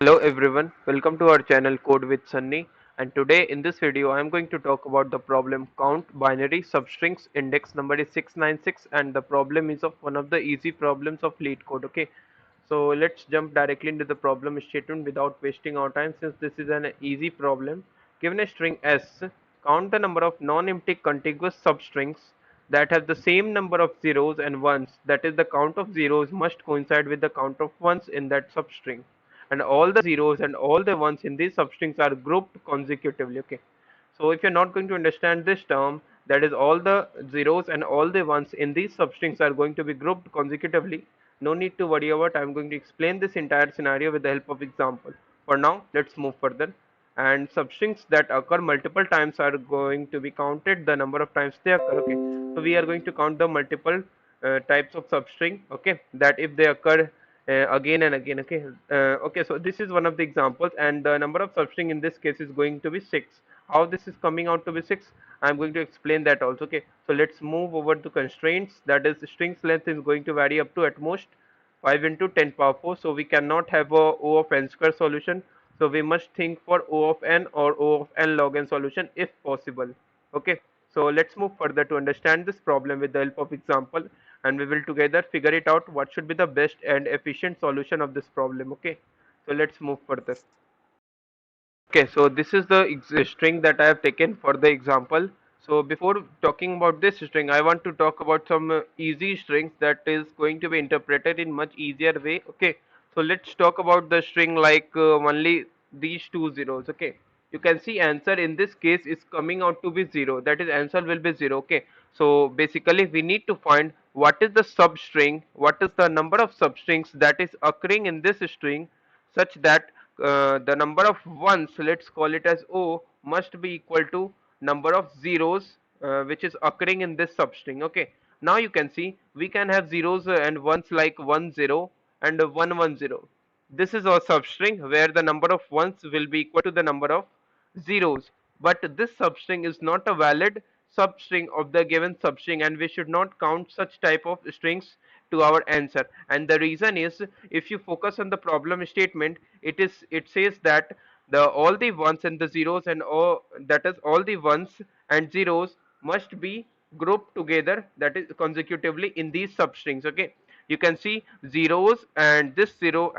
Hello everyone, welcome to our channel Code with Sunny, and today in this video I am going to talk about the problem count binary substrings. Index number is 696 and the problem is of one of the easy problems of lead code. Okay, so let's jump directly into the problem statement without wasting our time. Since this is an easy problem, given a string S, count the number of non-empty contiguous substrings that have the same number of zeros and ones. That is, the count of zeros must coincide with the count of ones in that substring, and all the zeros and all the ones in these substrings are grouped consecutively. Okay, so if you're not going to understand this term, that is, all the zeros and all the ones in these substrings are going to be grouped consecutively, no need to worry about. I'm going to explain this entire scenario with the help of example. For now, let's move further. And substrings that occur multiple times are going to be counted the number of times they occur. Okay, so we are going to count the multiple types of substring, okay, that if they occur again and again. Okay, okay, so this is one of the examples, and the number of substring in this case is going to be 6. How this is coming out to be 6, I'm going to explain that also. Okay, so let's move over to constraints. That is, strings length is going to vary up to at most 5 into 10 power 4, so we cannot have a O of n square solution, so we must think for O of n or O of n log n solution if possible. Okay, so let's move further to understand this problem with the help of example, and we will together figure it out what should be the best and efficient solution of this problem. Okay, so let's move further. Okay, so this is the string that I have taken for the example. So before talking about this string, I want to talk about some easy strings that is going to be interpreted in much easier way. Okay, so let's talk about the string like only these two zeros. Okay, you can see answer in this case is coming out to be 0. That is, answer will be 0. Okay, so basically we need to find what is the substring, what is the number of substrings that is occurring in this string, such that the number of ones, let's call it as O, must be equal to number of zeros which is occurring in this substring. Okay, now you can see we can have zeros and ones like 10 and 110. This is our substring where the number of ones will be equal to the number of zeros, but this substring is not a valid substring of the given substring, and we should not count such type of strings to our answer. And the reason is, if you focus on the problem statement, it says that the all the ones and the zeros and all, that is, all the ones and zeros must be grouped together, that is consecutively, in these substrings. Okay, you can see zeros and this zero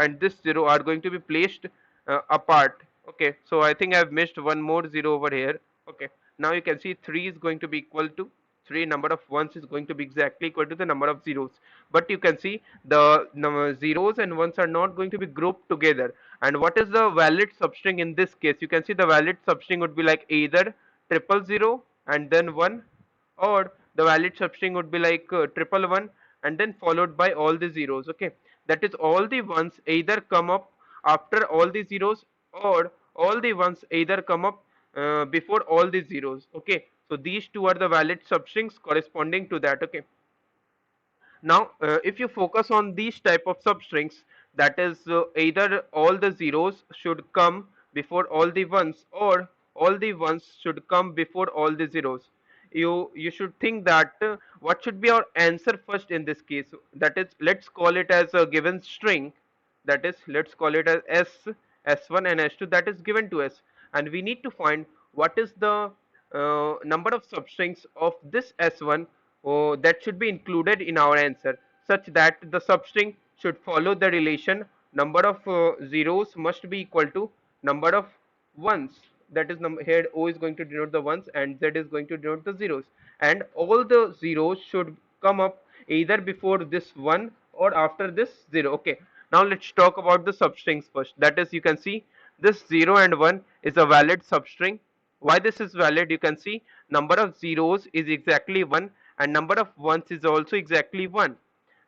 are going to be placed apart. Okay, so I think I've missed one more zero over here. Okay, now you can see 3 is going to be equal to 3, number of ones is going to be exactly equal to the number of zeros, but you can see the zeros and ones are not going to be grouped together. And what is the valid substring in this case? You can see the valid substring would be like either triple zero and then 1, or the valid substring would be like triple one and then followed by all the zeros. Okay, that is, all the ones either come up after all the zeros, or all the ones either come up before all the zeros. Okay, so these two are the valid substrings corresponding to that. Okay, now if you focus on these type of substrings, that is, either all the zeros should come before all the ones, or all the ones should come before all the zeros. You should think that what should be our answer first in this case. That is, let's call it as a given string, that is, let's call it as s1 and s2, that is given to us, and we need to find what is the number of substrings of this s1 that should be included in our answer, such that the substring should follow the relation number of zeros must be equal to number of ones. That is, here O is going to denote the ones and Z is going to denote the zeros, and all the zeros should come up either before this 1 or after this 0. Okay, now let's talk about the substrings first. That is, you can see this 0 and 1 is a valid substring. Why this is valid? You can see number of zeros is exactly 1 and number of ones is also exactly 1,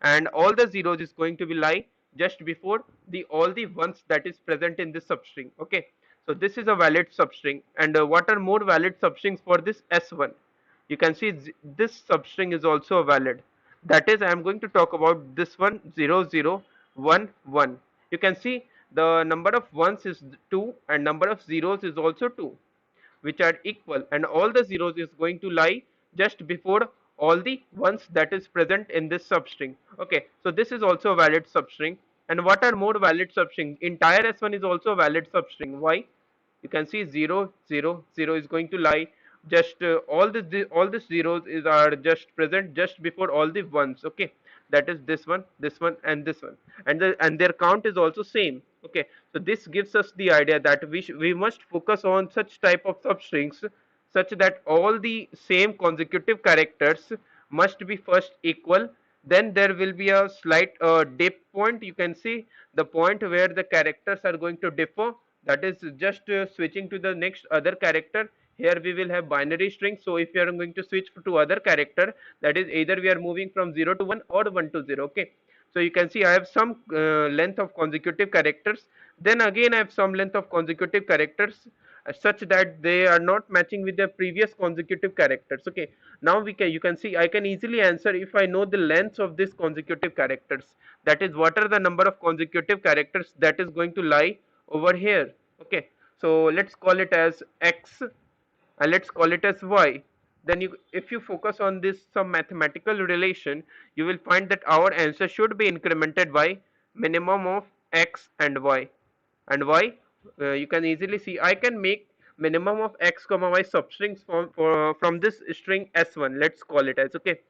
and all the zeros is going to be lie just before the all the ones that is present in this substring. Okay, so this is a valid substring. And what are more valid substrings for this s1? You can see this substring is also valid. That is, I am going to talk about this one, 0 0 1 1. You can see the number of ones is 2 and number of zeros is also 2, which are equal, and all the zeros is going to lie just before all the ones that is present in this substring. Okay, so this is also a valid substring. And what are more valid substrings? Entire S1 is also a valid substring. Why? You can see 0 0 0 is going to lie just all these zeros is are just present just before all the ones. Okay, that is this one and this one, and their count is also same. Okay, so this gives us the idea that we must focus on such type of substrings such that all the same consecutive characters must be first equal, then there will be a slight dip point. You can see the point where the characters are going to differ, that is just switching to the next other character. Here we will have binary string, so if you are going to switch to other character, that is either we are moving from 0 to 1 or 1 to 0. Okay, so you can see I have some length of consecutive characters, then again I have some length of consecutive characters such that they are not matching with the previous consecutive characters. Okay, now you can see I can easily answer if I know the length of these consecutive characters, that is what are the number of consecutive characters that is going to lie over here. Okay, so let's call it as x and let's call it as y. Then if you focus on this some mathematical relation, you will find that our answer should be incremented by minimum of x and y. And why? You can easily see I can make minimum of x comma y substrings from this string s1, let's call it as. Okay,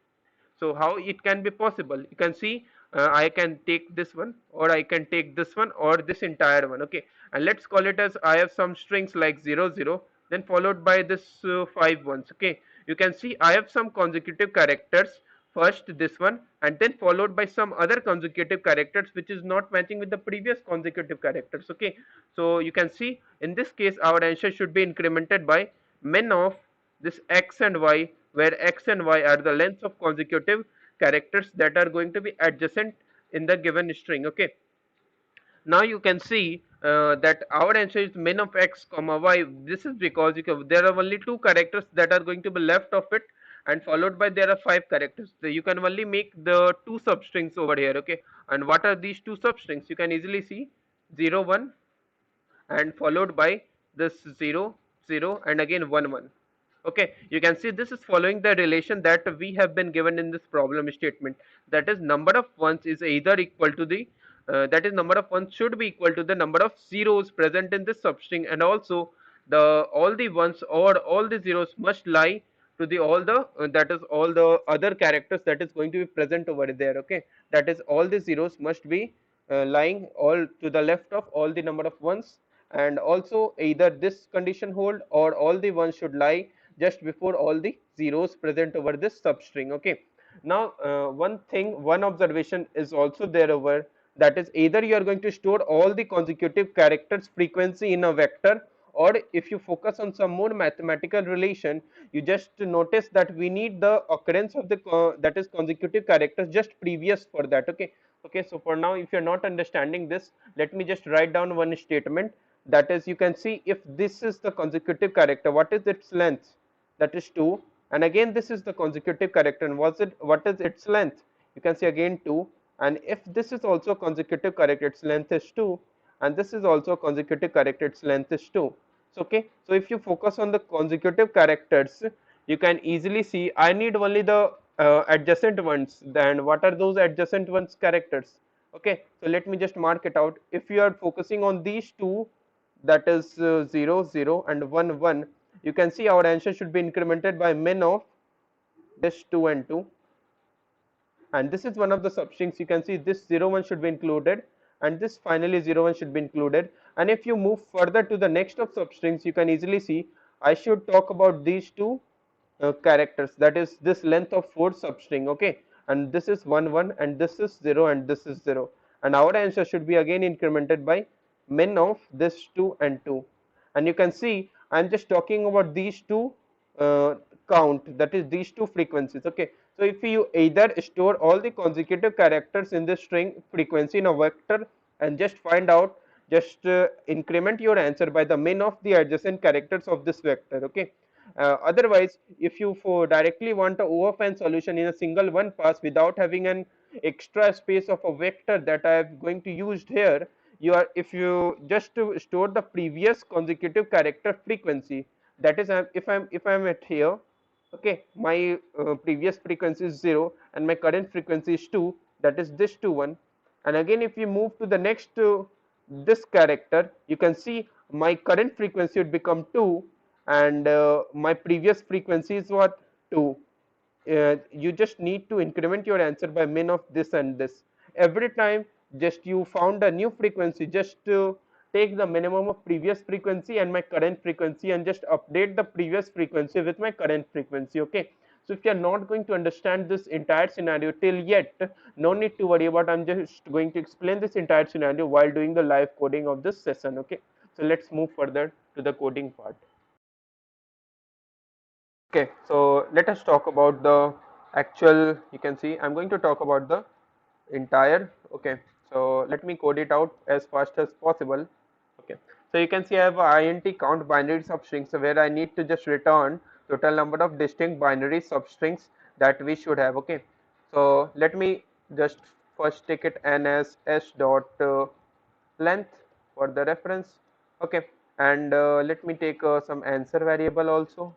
so how it can be possible? You can see I can take this one or I can take this one or this entire one. Okay, and let's call it as I have some strings like 0 0, then followed by this 5 ones. Okay, you can see I have some consecutive characters, first this one and then followed by some other consecutive characters which is not matching with the previous consecutive characters. Okay, so you can see in this case our answer should be incremented by min of this x and y, where x and y are the lengths of consecutive characters that are going to be adjacent in the given string. Okay, now you can see that our answer is min of x comma y. This is because there are only two characters that are going to be left of it, and followed by there are five characters, so you can only make the two substrings over here. Okay, and what are these two substrings? You can easily see 0 1 and followed by this 0 0 and again 1 1. Okay, you can see this is following the relation that we have been given in this problem statement, that is number of ones is either equal to the that is number of ones should be equal to the number of zeros present in this substring, and also the all the ones or all the zeros must lie to the all the that is all the other characters that is going to be present over there. Okay, that is all the zeros must be lying all to the left of all the number of ones, and also either this condition hold or all the ones should lie just before all the zeros present over this substring. Okay, now one observation is also there over, that is either you are going to store all the consecutive characters frequency in a vector, or if you focus on some more mathematical relation, you just notice that we need the occurrence of the that is consecutive characters just previous for that. Okay, okay, so for now if you are not understanding this, let me just write down one statement, that is you can see if this is the consecutive character, what is its length? That is 2, and again this is the consecutive character, and what is its length? You can see again 2, and if this is also consecutive character, its length is 2, and this is also consecutive character, its length is 2. So okay, so if you focus on the consecutive characters, you can easily see I need only the adjacent ones. Then what are those adjacent ones characters? Okay, so let me just mark it out. If you are focusing on these two, that is 0 0 and 1 1, you can see our answer should be incremented by min of this 2 and 2, and this is one of the substrings. You can see this 0 1 should be included, and this finally 0 1 should be included. And if you move further to the next of substrings, you can easily see I should talk about these two characters, that is this length of 4 substring. Okay, and this is 1 1 and this is 0 and this is 0, and our answer should be again incremented by min of this 2 and 2. And you can see I'm just talking about these two uh, count, that is these two frequencies. Okay, so if you either store all the consecutive characters in the string frequency in a vector and just find out, just increment your answer by the min of the adjacent characters of this vector. Okay, otherwise if you for directly want a OFN solution in a single one pass without having an extra space of a vector that I am going to use here, you are if you just to store the previous consecutive character frequency, that is if I'm at here. Okay, my previous frequency is 0 and my current frequency is 2, that is this 2 1. And again, if we move to the next this character, you can see my current frequency would become 2, and my previous frequency is what, 2. You just need to increment your answer by min of this and this. Every time just you found a new frequency, just take the minimum of previous frequency and my current frequency and just update the previous frequency with my current frequency. Okay, so if you are not going to understand this entire scenario till yet, no need to worry about, I'm just going to explain this entire scenario while doing the live coding of this session. Okay, so let's move further to the coding part. Okay, so let us talk about the actual, you can see I'm going to talk about the entire. Okay, so let me code it out as fast as possible. Okay, so you can see I have a int count binary substring, so where I need to just return total number of distinct binary substrings that we should have. Okay, so let me just first take it n as s dot length for the reference. Okay, and let me take some answer variable also,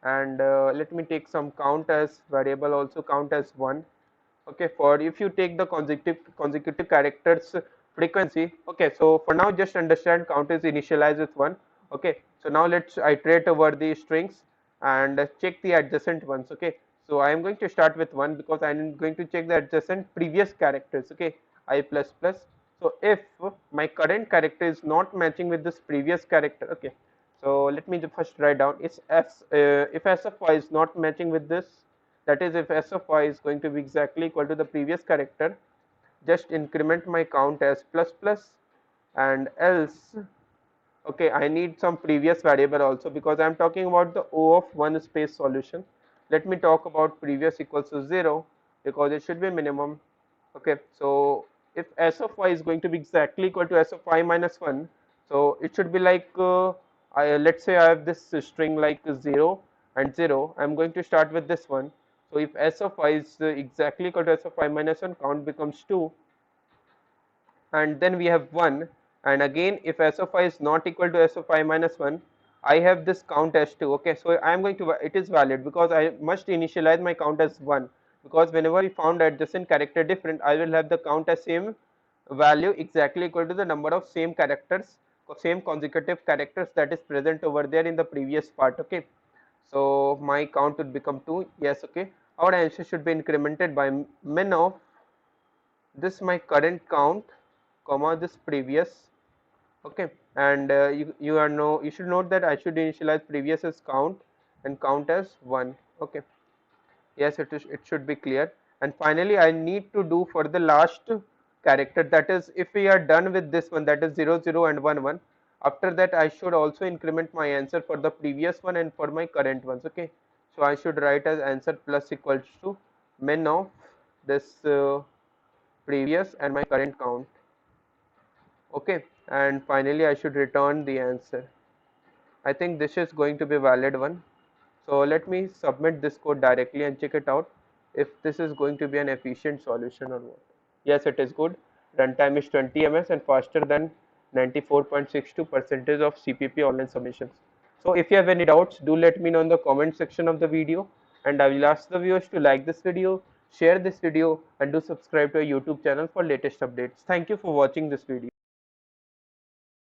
and let me take some count as variable also, count as 1. Okay, for if you take the consecutive characters frequency. Okay, so for now just understand count is initialized with 1. Okay, so now let's iterate over the strings and check the adjacent ones. Okay, so I am going to start with 1 because I am going to check the adjacent previous characters. Okay, I plus plus. So if my current character is not matching with this previous character, okay, so let me first write down, it's s if s of y is not matching with this, that is if s of y is going to be exactly equal to the previous character, just increment my count as plus plus, and else, okay, I need some previous variable also because I am talking about the O of one space solution. Let me talk about previous equals to 0 because it should be minimum. Okay, so if s of y is going to be exactly equal to s of y minus 1, so it should be like let's say I have this string like 0 and 0. I'm going to start with this one. So if s of y is exactly equal to s of y minus 1, count becomes 2, and then we have 1, and again if s of I is not equal to s of I minus 1, I have this count as 2. Okay, so I am going to, it is valid because I must initialize my count as 1, because whenever we found adjacent character different, I will have the count as same value exactly equal to the number of same characters, same consecutive characters that is present over there in the previous part. Okay, so my count would become 2. Yes, okay, our answer should be incremented by min of this my current count comma this previous. Okay, and you should note that I should initialize previous as count and count as 1. Okay, yes, it should be clear. And finally I need to do for the last character, that is if we are done with this one, that is 0 0 and 1 1, after that I should also increment my answer for the previous one and for my current ones. Okay, so I should write as answer plus equals to min of this previous and my current count. Okay, and finally I should return the answer. I think this is going to be a valid one. So let me submit this code directly and check it out if this is going to be an efficient solution or what. Yes, it is good. Runtime is 20 ms and faster than 94.62% of CPP online submissions. So if you have any doubts, do let me know in the comment section of the video, and I will ask the viewers to like this video, share this video, and do subscribe to our YouTube channel for latest updates. Thank you for watching this video.